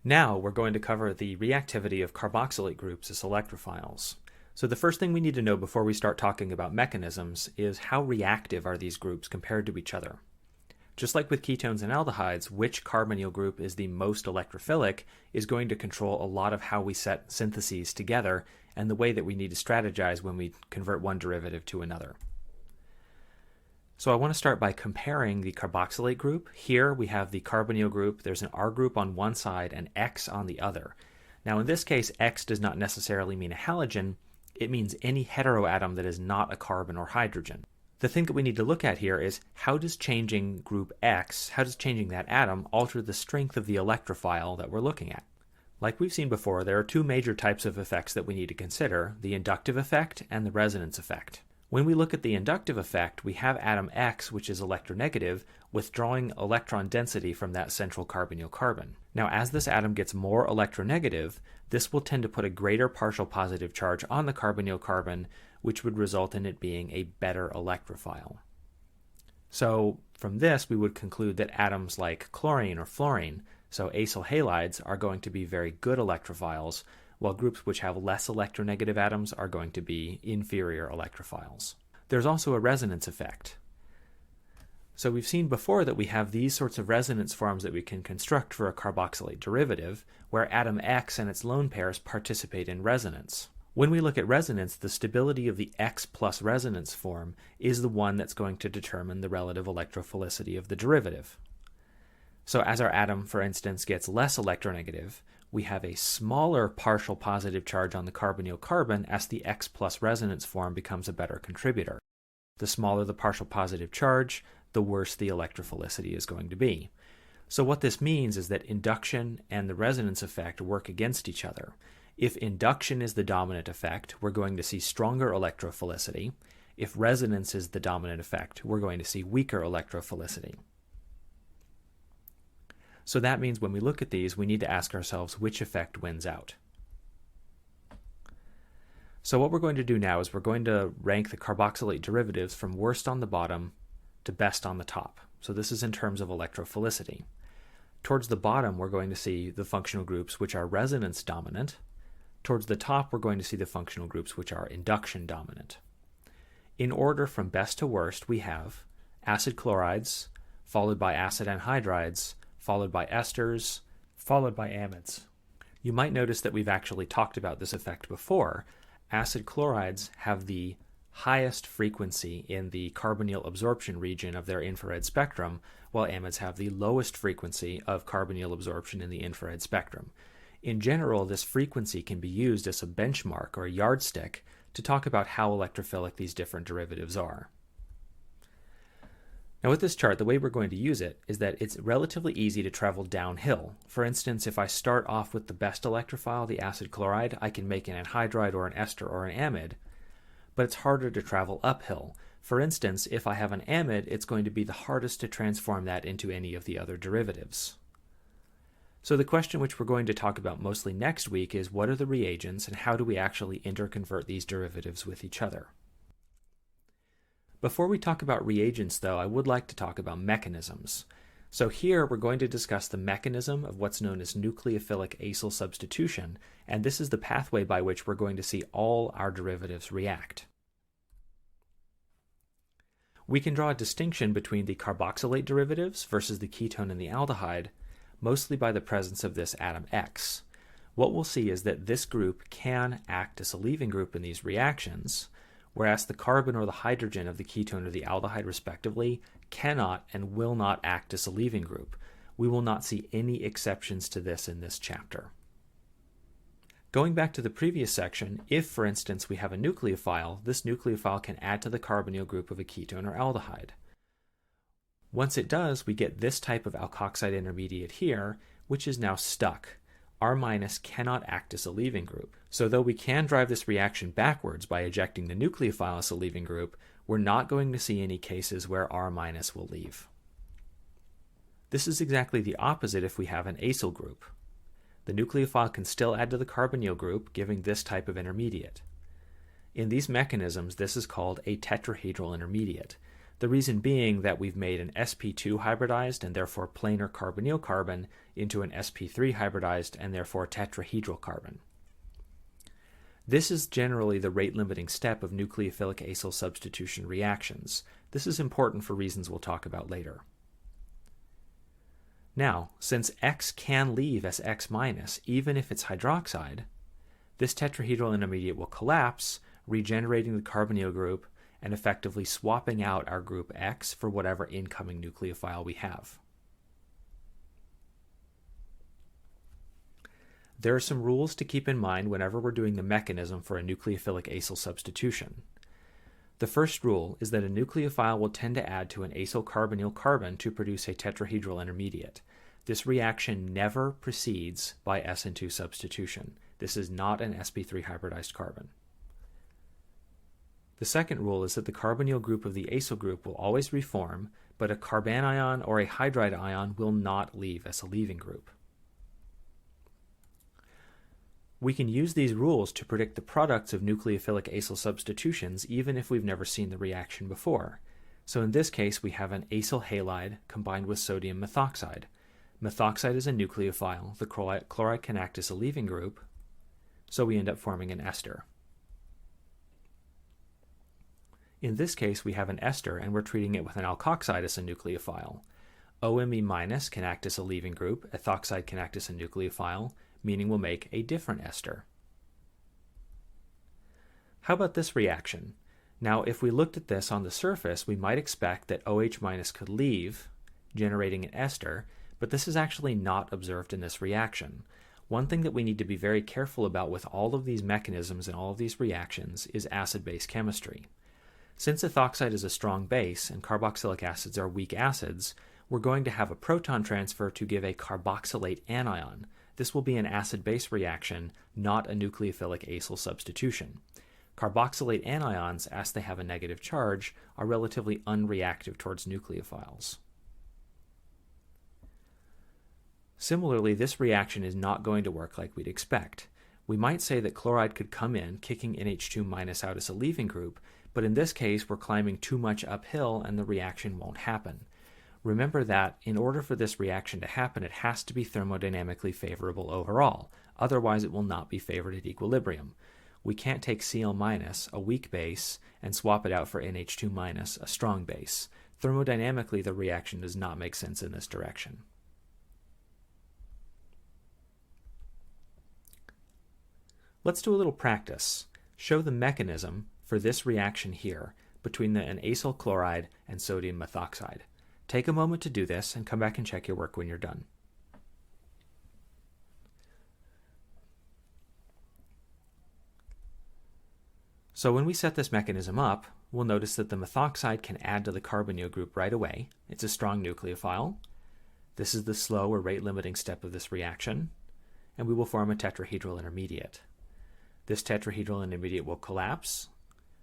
Now we're going to cover the reactivity of carboxylate groups as electrophiles. So the first thing we need to know before we start talking about mechanisms is how reactive are these groups compared to each other. Just like with ketones and aldehydes, which carbonyl group is the most electrophilic is going to control a lot of how we set syntheses together and the way that we need to strategize when we convert one derivative to another. So I want to start by comparing the carboxylate group. Here we have the carbonyl group. There's an R group on one side and X on the other. Now in this case, X does not necessarily mean a halogen. It means any heteroatom that is not a carbon or hydrogen. The thing that we need to look at here is how does changing group X, how does changing that atom alter the strength of the electrophile that we're looking at? Like we've seen before, there are two major types of effects that we need to consider, the inductive effect and the resonance effect. When we look at the inductive effect, we have atom X, which is electronegative, withdrawing electron density from that central carbonyl carbon. Now, as this atom gets more electronegative, this will tend to put a greater partial positive charge on the carbonyl carbon, which would result in it being a better electrophile. So, from this, we would conclude that atoms like chlorine or fluorine, so acyl halides, are going to be very good electrophiles, while groups which have less electronegative atoms are going to be inferior electrophiles. There's also a resonance effect. So we've seen before that we have these sorts of resonance forms that we can construct for a carboxylate derivative, where atom X and its lone pairs participate in resonance. When we look at resonance, the stability of the X plus resonance form is the one that's going to determine the relative electrophilicity of the derivative. So as our atom, for instance, gets less electronegative, we have a smaller partial positive charge on the carbonyl carbon as the X plus resonance form becomes a better contributor. The smaller the partial positive charge, the worse the electrophilicity is going to be. So what this means is that induction and the resonance effect work against each other. If induction is the dominant effect, we're going to see stronger electrophilicity. If resonance is the dominant effect, we're going to see weaker electrophilicity. So that means when we look at these, we need to ask ourselves which effect wins out. So what we're going to do now is we're going to rank the carboxylate derivatives from worst on the bottom to best on the top. So this is in terms of electrophilicity. Towards the bottom, we're going to see the functional groups which are resonance dominant. Towards the top, we're going to see the functional groups which are induction dominant. In order from best to worst, we have acid chlorides, followed by acid anhydrides, followed by esters, followed by amides. You might notice that we've actually talked about this effect before. Acid chlorides have the highest frequency in the carbonyl absorption region of their infrared spectrum, while amides have the lowest frequency of carbonyl absorption in the infrared spectrum. In general, this frequency can be used as a benchmark or a yardstick to talk about how electrophilic these different derivatives are. Now with this chart, the way we're going to use it is that it's relatively easy to travel downhill. For instance, if I start off with the best electrophile, the acid chloride, I can make an anhydride or an ester or an amide, but it's harder to travel uphill. For instance, if I have an amide, it's going to be the hardest to transform that into any of the other derivatives. So the question which we're going to talk about mostly next week is what are the reagents and how do we actually interconvert these derivatives with each other? Before we talk about reagents, though, I would like to talk about mechanisms. So here we're going to discuss the mechanism of what's known as nucleophilic acyl substitution, and this is the pathway by which we're going to see all our derivatives react. We can draw a distinction between the carboxylate derivatives versus the ketone and the aldehyde, mostly by the presence of this atom X. What we'll see is that this group can act as a leaving group in these reactions, whereas the carbon or the hydrogen of the ketone or the aldehyde respectively cannot and will not act as a leaving group. We will not see any exceptions to this in this chapter. Going back to the previous section, if for instance we have a nucleophile, this nucleophile can add to the carbonyl group of a ketone or aldehyde. Once it does, we get this type of alkoxide intermediate here, which is now stuck. R- cannot act as a leaving group. So though we can drive this reaction backwards by ejecting the nucleophile as a leaving group, we're not going to see any cases where R- will leave. This is exactly the opposite if we have an acyl group. The nucleophile can still add to the carbonyl group, giving this type of intermediate. In these mechanisms, this is called a tetrahedral intermediate. The reason being that we've made an sp2 hybridized and therefore planar carbonyl carbon into an sp3 hybridized and therefore tetrahedral carbon. This is generally the rate-limiting step of nucleophilic acyl substitution reactions. This is important for reasons we'll talk about later. Now, since X can leave as X minus, even if it's hydroxide, this tetrahedral intermediate will collapse, regenerating the carbonyl group and effectively swapping out our group X for whatever incoming nucleophile we have. There are some rules to keep in mind whenever we're doing the mechanism for a nucleophilic acyl substitution. The first rule is that a nucleophile will tend to add to an acyl carbonyl carbon to produce a tetrahedral intermediate. This reaction never proceeds by SN2 substitution. This is not an sp3 hybridized carbon. The second rule is that the carbonyl group of the acyl group will always reform, but a carbanion or a hydride ion will not leave as a leaving group. We can use these rules to predict the products of nucleophilic acyl substitutions even if we've never seen the reaction before. So in this case we have an acyl halide combined with sodium methoxide. Methoxide is a nucleophile, the chloride can act as a leaving group, so we end up forming an ester. In this case we have an ester and we're treating it with an alkoxide as a nucleophile. OMe- can act as a leaving group, ethoxide can act as a nucleophile, meaning we'll make a different ester. How about this reaction? Now, if we looked at this on the surface, we might expect that OH- could leave, generating an ester, but this is actually not observed in this reaction. One thing that we need to be very careful about with all of these mechanisms and all of these reactions is acid-base chemistry. Since ethoxide is a strong base and carboxylic acids are weak acids, we're going to have a proton transfer to give a carboxylate anion. This will be an acid-base reaction, not a nucleophilic acyl substitution. Carboxylate anions, as they have a negative charge, are relatively unreactive towards nucleophiles. Similarly, this reaction is not going to work like we'd expect. We might say that chloride could come in, kicking NH2- out as a leaving group, but in this case we're climbing too much uphill and the reaction won't happen. Remember that in order for this reaction to happen, it has to be thermodynamically favorable overall. Otherwise, it will not be favored at equilibrium. We can't take Cl-, a weak base, and swap it out for NH2-, a strong base. Thermodynamically, the reaction does not make sense in this direction. Let's do a little practice. Show the mechanism for this reaction here between an acyl chloride and sodium methoxide. Take a moment to do this and come back and check your work when you're done. So when we set this mechanism up, we'll notice that the methoxide can add to the carbonyl group right away. It's a strong nucleophile. This is the slow or rate-limiting step of this reaction, and we will form a tetrahedral intermediate. This tetrahedral intermediate will collapse.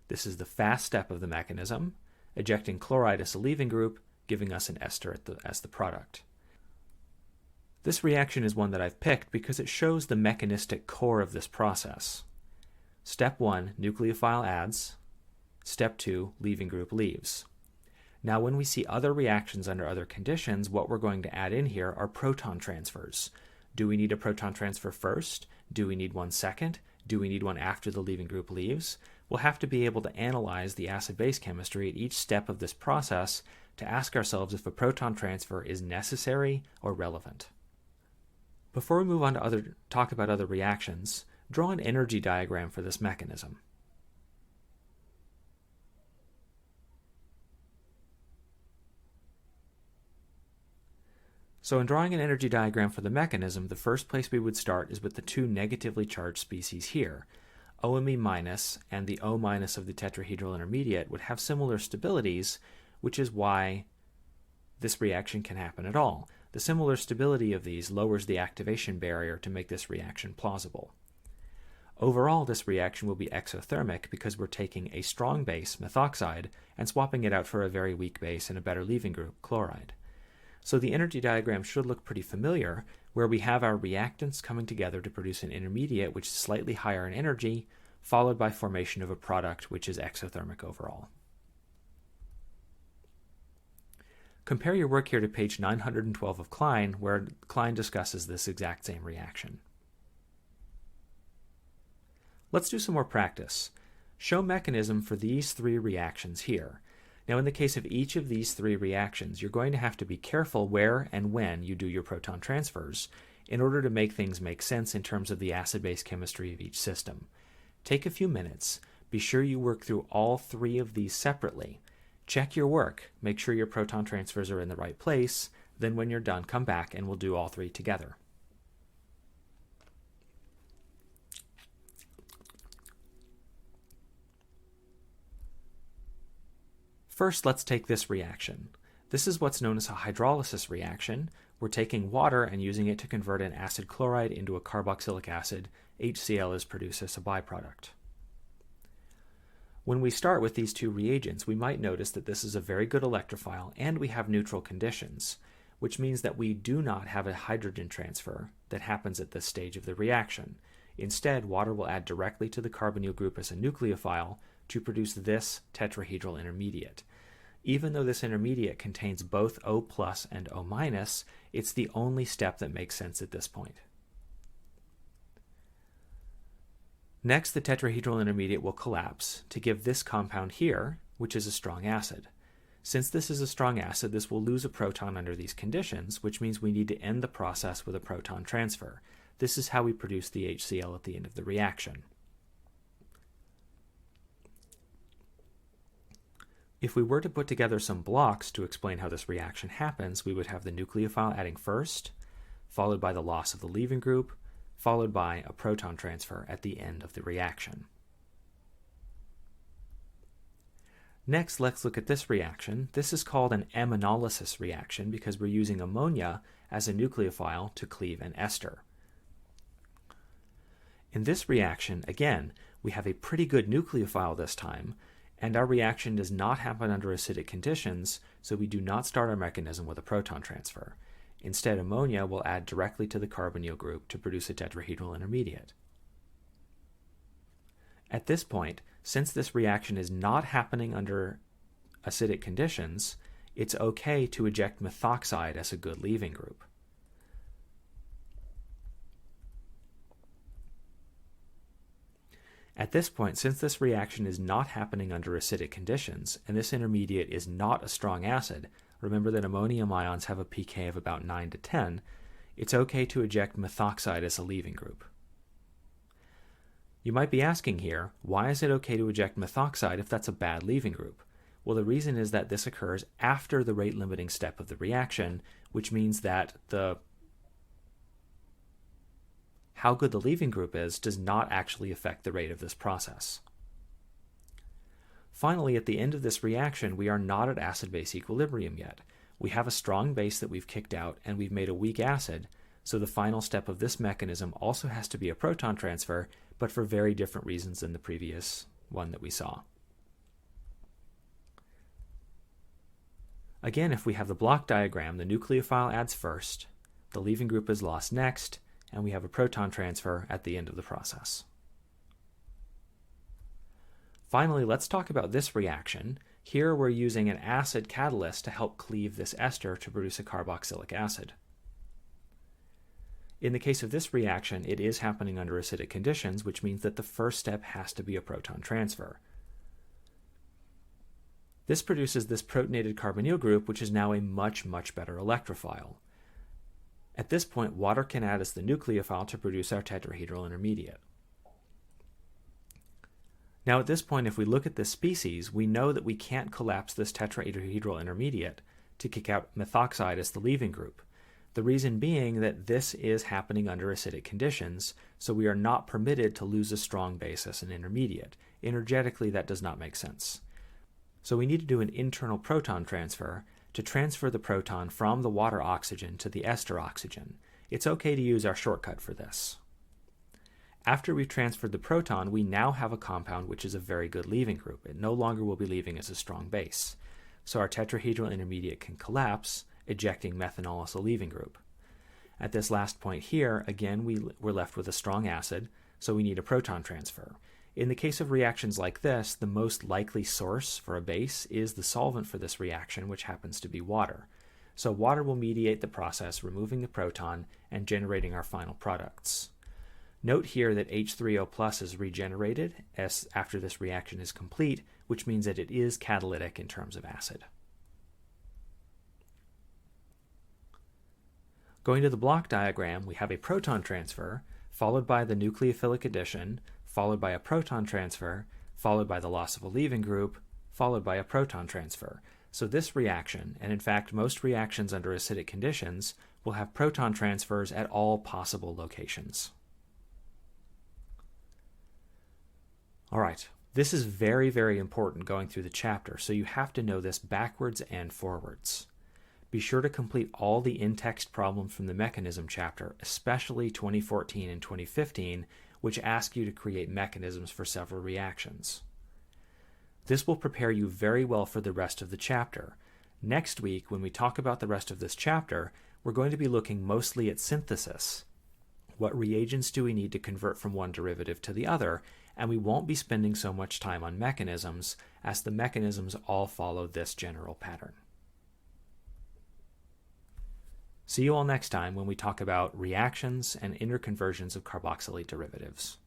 This is the fast step of the mechanism, ejecting chloride as a leaving group, giving us an ester as the product. This reaction is one that I've picked because it shows the mechanistic core of this process. Step 1, nucleophile adds. Step 2, leaving group leaves. Now when we see other reactions under other conditions, what we're going to add in here are proton transfers. Do we need a proton transfer first? Do we need one second? Do we need one after the leaving group leaves? We'll have to be able to analyze the acid-base chemistry at each step of this process to ask ourselves if a proton transfer is necessary or relevant. Before we move on to talk about other reactions, draw an energy diagram for this mechanism. So in drawing an energy diagram for the mechanism, the first place we would start is with the two negatively charged species here. OMe- and the O- of the tetrahedral intermediate would have similar stabilities, which is why this reaction can happen at all. The similar stability of these lowers the activation barrier to make this reaction plausible. Overall, this reaction will be exothermic because we're taking a strong base, methoxide, and swapping it out for a very weak base and a better leaving group, chloride. So the energy diagram should look pretty familiar, where we have our reactants coming together to produce an intermediate which is slightly higher in energy, followed by formation of a product which is exothermic overall. Compare your work here to page 912 of Klein, where Klein discusses this exact same reaction. Let's do some more practice. Show mechanism for these three reactions here. Now, in the case of each of these three reactions, you're going to have to be careful where and when you do your proton transfers in order to make things make sense in terms of the acid-base chemistry of each system. Take a few minutes. Be sure you work through all three of these separately. Check your work. Make sure your proton transfers are in the right place. Then when you're done, come back and we'll do all three together. First, let's take this reaction. This is what's known as a hydrolysis reaction. We're taking water and using it to convert an acid chloride into a carboxylic acid. HCl is produced as a byproduct. When we start with these two reagents, we might notice that this is a very good electrophile and we have neutral conditions, which means that we do not have a hydrogen transfer that happens at this stage of the reaction. Instead, water will add directly to the carbonyl group as a nucleophile to produce this tetrahedral intermediate. Even though this intermediate contains both O+ and O-, it's the only step that makes sense at this point. Next, the tetrahedral intermediate will collapse to give this compound here, which is a strong acid. Since this is a strong acid, this will lose a proton under these conditions, which means we need to end the process with a proton transfer. This is how we produce the HCl at the end of the reaction. If we were to put together some blocks to explain how this reaction happens, we would have the nucleophile adding first, followed by the loss of the leaving group, followed by a proton transfer at the end of the reaction. Next, let's look at this reaction. This is called an ammonolysis reaction because we're using ammonia as a nucleophile to cleave an ester. In this reaction, again, we have a pretty good nucleophile this time, and our reaction does not happen under acidic conditions, so we do not start our mechanism with a proton transfer. Instead, ammonia will add directly to the carbonyl group to produce a tetrahedral intermediate. At this point, since this reaction is not happening under acidic conditions, it's okay to eject methoxide as a good leaving group. At this point, since this reaction is not happening under acidic conditions, and this intermediate is not a strong acid, remember that ammonium ions have a pK of about 9 to 10, it's okay to eject methoxide as a leaving group. You might be asking here, why is it okay to eject methoxide if that's a bad leaving group? Well, the reason is that this occurs after the rate-limiting step of the reaction, which means that how good the leaving group is does not actually affect the rate of this process. Finally, at the end of this reaction, we are not at acid-base equilibrium yet. We have a strong base that we've kicked out, and we've made a weak acid, so the final step of this mechanism also has to be a proton transfer, but for very different reasons than the previous one that we saw. Again, if we have the block diagram, the nucleophile adds first, the leaving group is lost next, and we have a proton transfer at the end of the process. Finally, let's talk about this reaction. Here we're using an acid catalyst to help cleave this ester to produce a carboxylic acid. In the case of this reaction, it is happening under acidic conditions, which means that the first step has to be a proton transfer. This produces this protonated carbonyl group, which is now a much, much better electrophile. At this point, water can add as the nucleophile to produce our tetrahedral intermediate. Now at this point, if we look at this species, we know that we can't collapse this tetrahedral intermediate to kick out methoxide as the leaving group. The reason being that this is happening under acidic conditions, so we are not permitted to lose a strong base as an intermediate. Energetically, that does not make sense. So we need to do an internal proton transfer to transfer the proton from the water oxygen to the ester oxygen. It's okay to use our shortcut for this. After we've transferred the proton, we now have a compound which is a very good leaving group. It no longer will be leaving as a strong base. So our tetrahedral intermediate can collapse, ejecting methanol as a leaving group. At this last point here, again, we're left with a strong acid, so we need a proton transfer. In the case of reactions like this, the most likely source for a base is the solvent for this reaction, which happens to be water. So water will mediate the process, removing the proton and generating our final products. Note here that H3O+ is regenerated after this reaction is complete, which means that it is catalytic in terms of acid. Going to the block diagram, we have a proton transfer, followed by the nucleophilic addition, followed by a proton transfer, followed by the loss of a leaving group, followed by a proton transfer. So this reaction, and in fact most reactions under acidic conditions, will have proton transfers at all possible locations. All right, this is very, very important going through the chapter, so you have to know this backwards and forwards. Be sure to complete all the in-text problems from the mechanism chapter, especially 2014 and 2015, which ask you to create mechanisms for several reactions. This will prepare you very well for the rest of the chapter. Next week, when we talk about the rest of this chapter, we're going to be looking mostly at synthesis. What reagents do we need to convert from one derivative to the other? And we won't be spending so much time on mechanisms, as the mechanisms all follow this general pattern. See you all next time when we talk about reactions and interconversions of carboxylate derivatives.